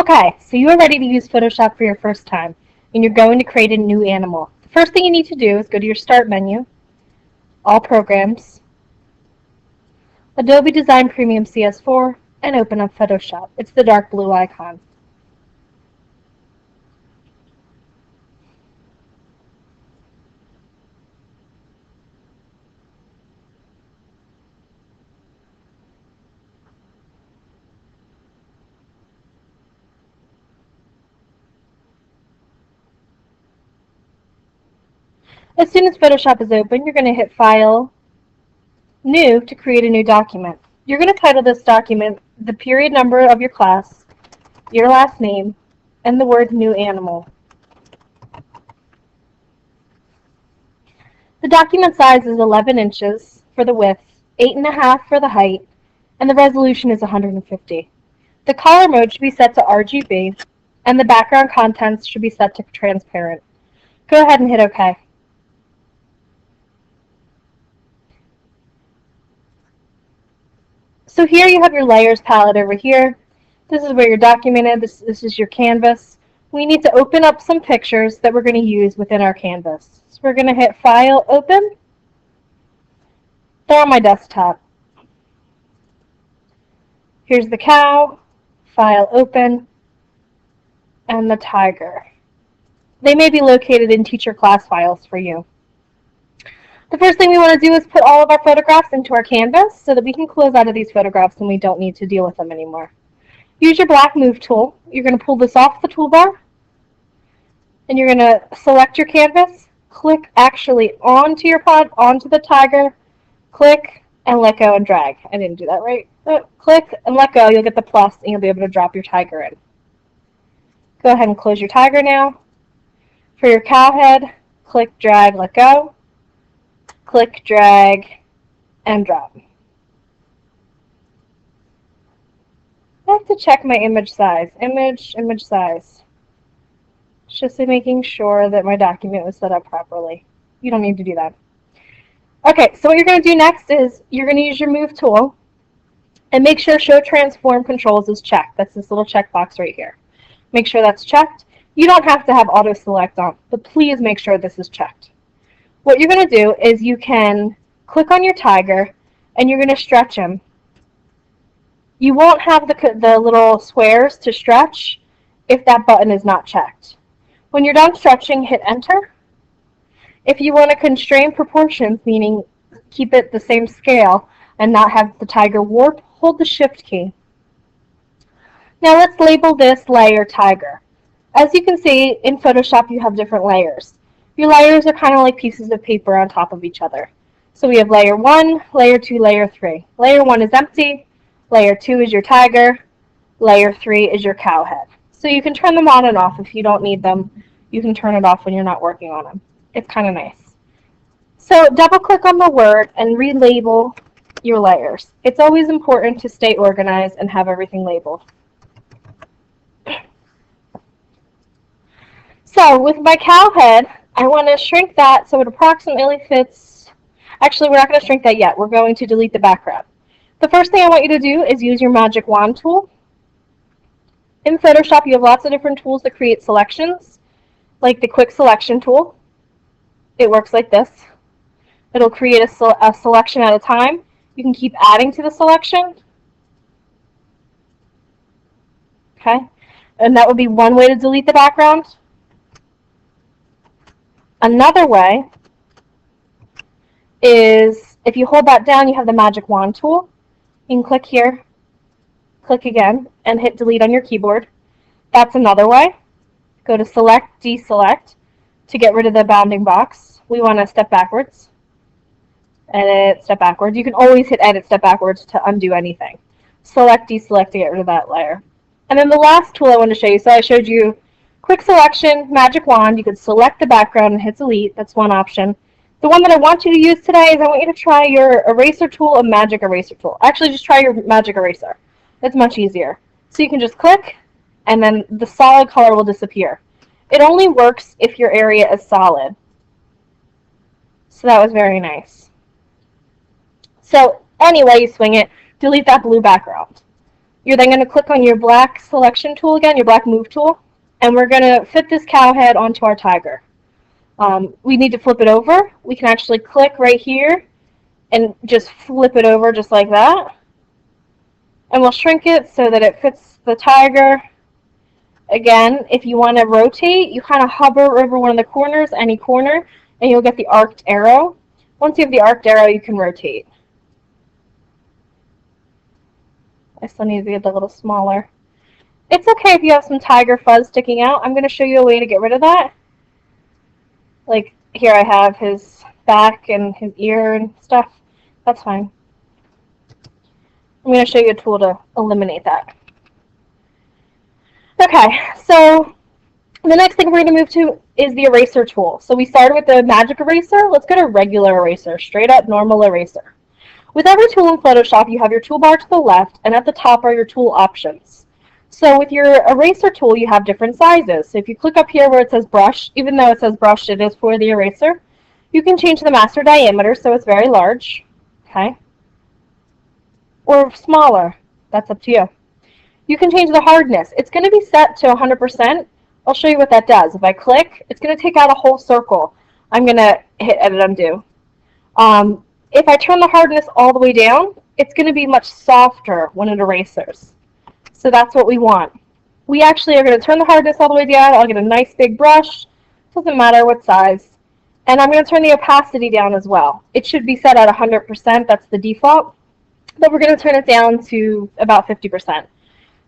Okay, so you are ready to use Photoshop for your first time, and you're going to create a new animal. The first thing you need to do is go to your Start menu, All Programs, Adobe Design Premium CS4, and open up Photoshop. It's the dark blue icon. As soon as Photoshop is open, you're going to hit File, New to create a new document. You're going to title this document the period number of your class, your last name, and the word New Animal. The document size is 11 inches for the width, 8.5 for the height, and the resolution is 150. The color mode should be set to RGB, and the background contents should be set to transparent. Go ahead and hit OK. So here you have your layers palette over here. This is where your document is. This is your canvas. We need to open up some pictures that we're going to use within our canvas. So we're going to hit File, Open. They're on my desktop. Here's the cow, File, Open, and the tiger. They may be located in teacher class files for you. The first thing we want to do is put all of our photographs into our canvas so that we can close out of these photographs and we don't need to deal with them anymore. Use your black move tool. You're going to pull this off the toolbar and you're going to select your canvas, click actually onto your pod, onto the tiger, click and let go and drag. I didn't do that right. Click and let go, you'll get the plus and you'll be able to drop your tiger in. Go ahead and close your tiger now. For your cow head, click, drag, let go. Click, drag, and drop. I have to check my image size. Image size. Just making sure that my document was set up properly. You don't need to do that. Okay, so what you're going to do next is you're going to use your move tool and make sure Show Transform Controls is checked. That's this little checkbox right here. Make sure that's checked. You don't have to have auto select on, but please make sure this is checked. What you're going to do is you can click on your tiger and you're going to stretch him. You won't have the little squares to stretch if that button is not checked. When you're done stretching, hit enter. If you want to constrain proportions, meaning keep it the same scale and not have the tiger warp, hold the shift key. Now let's label this layer tiger. As you can see, in Photoshop you have different layers. Your layers are kind of like pieces of paper on top of each other. So we have layer 1, layer 2, layer 3. Layer 1 is empty, layer 2 is your tiger, layer 3 is your cow head. So you can turn them on and off if you don't need them. You can turn it off when you're not working on them. It's kind of nice. So double click on the word and relabel your layers. It's always important to stay organized and have everything labeled. So with my cow head, I want to shrink that so it approximately fits. Actually, we're not going to shrink that yet. We're going to delete the background. The first thing I want you to do is use your magic wand tool. In Photoshop, you have lots of different tools that create selections, like the quick selection tool. It works like this. It'll create a selection at a time. You can keep adding to the selection. Okay, and that would be one way to delete the background. Another way is if you hold that down, you have the magic wand tool. You can click here, click again, and hit delete on your keyboard. That's another way. Go to select, deselect to get rid of the bounding box. We want to step backwards. Edit, step backwards. You can always hit edit, step backwards to undo anything. Select, deselect to get rid of that layer. And then the last tool I want to show you, so I showed you quick selection, magic wand. You could select the background and hit delete. That's one option. The one that I want you to use today is I want you to try your eraser tool or magic eraser tool. Actually, just try your magic eraser. It's much easier. So you can just click, and then the solid color will disappear. It only works if your area is solid. So that was very nice. So anyway you swing it, delete that blue background. You're then going to click on your black selection tool again, your black move tool, and we're going to fit this cow head onto our tiger. We need to flip it over. We can actually click right here and just flip it over just like that. And we'll shrink it so that it fits the tiger. Again, if you want to rotate, you kind of hover over one of the corners, any corner, and you'll get the arced arrow. Once you have the arced arrow, you can rotate. I still need to get a little smaller. It's okay if you have some tiger fuzz sticking out. I'm going to show you a way to get rid of that. Like here I have his back and his ear and stuff. That's fine. I'm going to show you a tool to eliminate that. Okay, so the next thing we're going to move to is the eraser tool. So we started with the magic eraser. Let's go to regular eraser, straight up normal eraser. With every tool in Photoshop, you have your toolbar to the left, and at the top are your tool options. So with your eraser tool, you have different sizes. So if you click up here where it says brush, even though it says brush, it is for the eraser, you can change the master diameter so it's very large, okay? Or smaller, that's up to you. You can change the hardness. It's going to be set to 100%. I'll show you what that does. If I click, it's going to take out a whole circle. I'm going to hit edit undo. If I turn the hardness all the way down, it's going to be much softer when it erasers. So that's what we want. We actually are going to turn the hardness all the way down. I'll get a nice big brush. Doesn't matter what size. And I'm going to turn the opacity down as well. It should be set at 100%. That's the default. But we're going to turn it down to about 50%.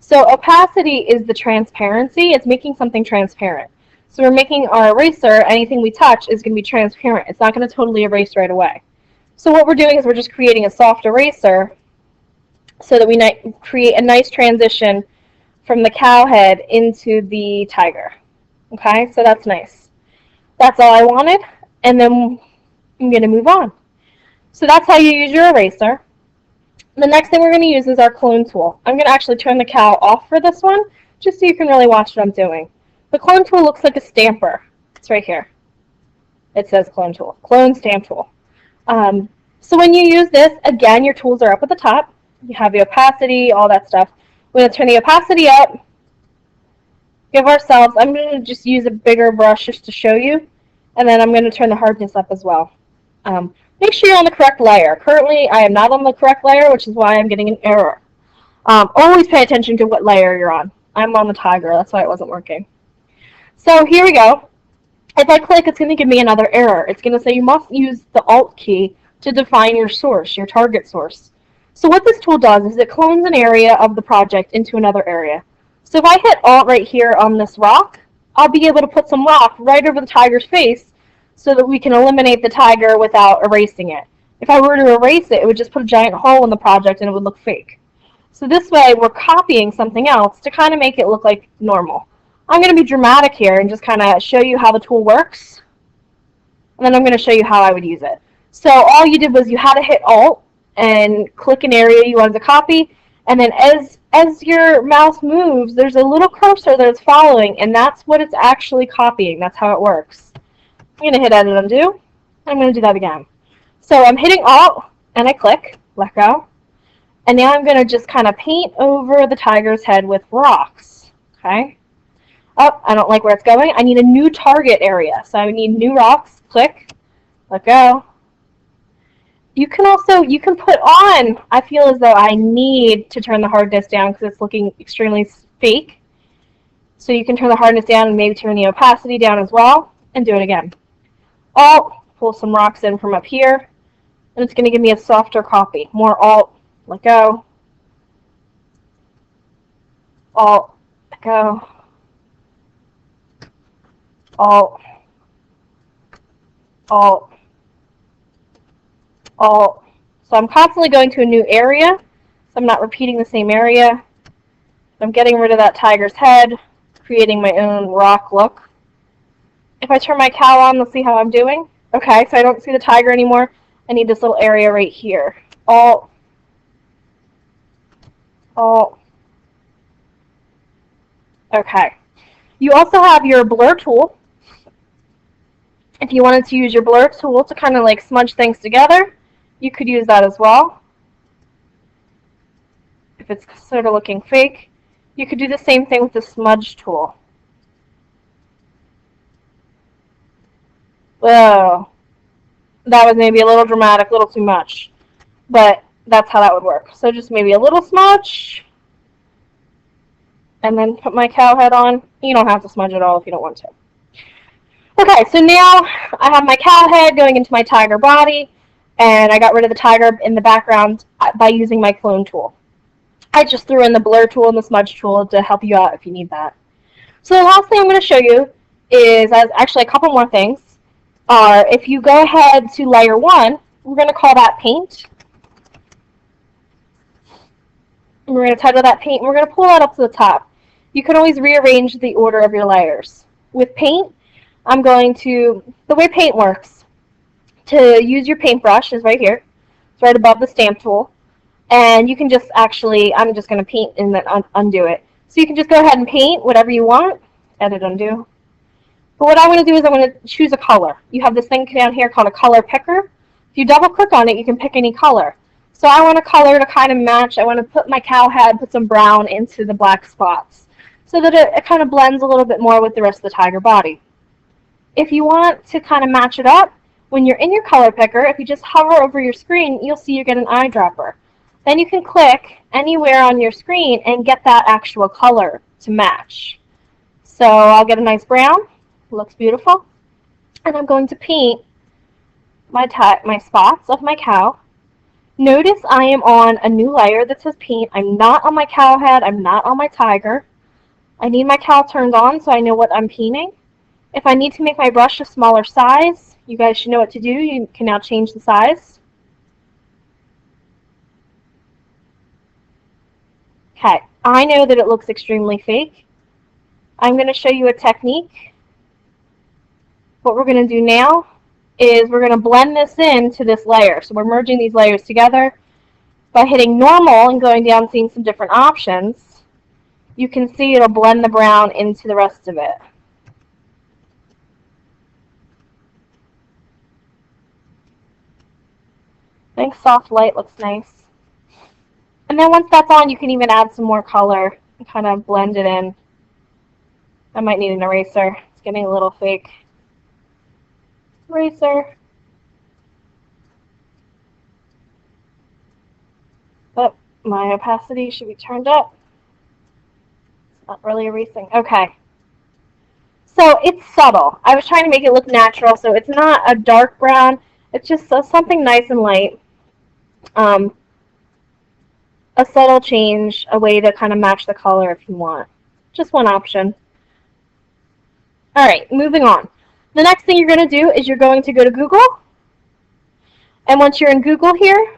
So opacity is the transparency. It's making something transparent. So we're making our eraser, anything we touch is going to be transparent. It's not going to totally erase right away. So what we're doing is we're just creating a soft eraser so that we create a nice transition from the cow head into the tiger. Okay, so that's nice. That's all I wanted, and then I'm going to move on. So that's how you use your eraser. The next thing we're going to use is our clone tool. I'm going to actually turn the cow off for this one, just so you can really watch what I'm doing. The clone tool looks like a stamper. It's right here. It says clone tool, clone stamp tool. So when you use this, again, your tools are up at the top. You have the opacity, all that stuff. We're going to turn the opacity up. Give ourselves, I'm going to just use a bigger brush just to show you. And then I'm going to turn the hardness up as well. Make sure you're on the correct layer. Currently, I am not on the correct layer, which is why I'm getting an error. Always pay attention to what layer you're on. I'm on the tiger. That's why it wasn't working. So here we go. If I click, it's going to give me another error. It's going to say you must use the Alt key to define your source, your target source. So what this tool does is it clones an area of the project into another area. So if I hit Alt right here on this rock, I'll be able to put some rock right over the tiger's face so that we can eliminate the tiger without erasing it. If I were to erase it, it would just put a giant hole in the project and it would look fake. So this way, we're copying something else to kind of make it look like normal. I'm going to be dramatic here and just kind of show you how the tool works. And then I'm going to show you how I would use it. So all you did was you had to hit Alt and click an area you wanted to copy. And then as your mouse moves, there's a little cursor that it's following, and that's what it's actually copying. That's how it works. I'm going to hit edit undo. I'm going to do that again. So I'm hitting Alt, and I click, let go. And now I'm going to just kind of paint over the tiger's head with rocks. Okay. Oh, I don't like where it's going. I need a new target area. So I need new rocks. Click, let go. You can put on, I feel as though I need to turn the hardness down because it's looking extremely fake. So you can turn the hardness down and maybe turn the opacity down as well, and do it again. Alt, pull some rocks in from up here, and it's going to give me a softer copy. More Alt, let go. Alt, let go. Alt, Alt, Alt. So I'm constantly going to a new area, so I'm not repeating the same area. I'm getting rid of that tiger's head, creating my own rock look. If I turn my cow on, let's see how I'm doing. Okay, so I don't see the tiger anymore. I need this little area right here. Alt, Alt. Okay. You also have your blur tool. If you wanted to use your blur tool to kind of like smudge things together, you could use that as well. if it's sort of looking fake. You could do the same thing with the smudge tool. Whoa, that was maybe a little dramatic, a little too much, but that's how that would work. So just maybe a little smudge, and then put my cow head on. You don't have to smudge it all if you don't want to. Okay, so now I have my cow head going into my tiger body, and I got rid of the tiger in the background by using my clone tool. I just threw in the blur tool and the smudge tool to help you out if you need that. So the last thing I'm going to show you is actually a couple more things. If you go ahead to layer 1, we're going to call that paint. And we're going to title that paint, and we're going to pull that up to the top. You can always rearrange the order of your layers. With paint, the way paint works, to use your paintbrush is right here. It's right above the stamp tool. And you can just I'm just going to paint and then undo it. So you can just go ahead and paint whatever you want. Edit, undo. But what I want to do is I'm going to choose a color. You have this thing down here called a color picker. If you double click on it, you can pick any color. So I want a color to kind of match. I want to put my cow head, put some brown into the black spots so that it kind of blends a little bit more with the rest of the tiger body. If you want to kind of match it up, when you're in your color picker, if you just hover over your screen, you'll see you get an eyedropper. Then you can click anywhere on your screen and get that actual color to match. So I'll get a nice brown. It looks beautiful. And I'm going to paint my spots of my cow. Notice I am on a new layer that says paint. I'm not on my cow head. I'm not on my tiger. I need my cow turned on so I know what I'm painting. If I need to make my brush a smaller size, you guys should know what to do. You can now change the size. Okay, I know that it looks extremely fake. I'm going to show you a technique. What we're going to do now is we're going to blend this into this layer. So we're merging these layers together. By hitting normal and going down, seeing some different options, you can see it'll blend the brown into the rest of it. I think soft light looks nice. And then once that's on, you can even add some more color and kind of blend it in. I might need an eraser. It's getting a little fake. Eraser. Oh, my opacity should be turned up. It's not really erasing. Okay. So it's subtle. I was trying to make it look natural, so it's not a dark brown. It's just something nice and light. A subtle change, a way to kind of match the color if you want. Just one option. All right, moving on. The next thing you're going to do is you're going to go to Google. And once you're in Google here,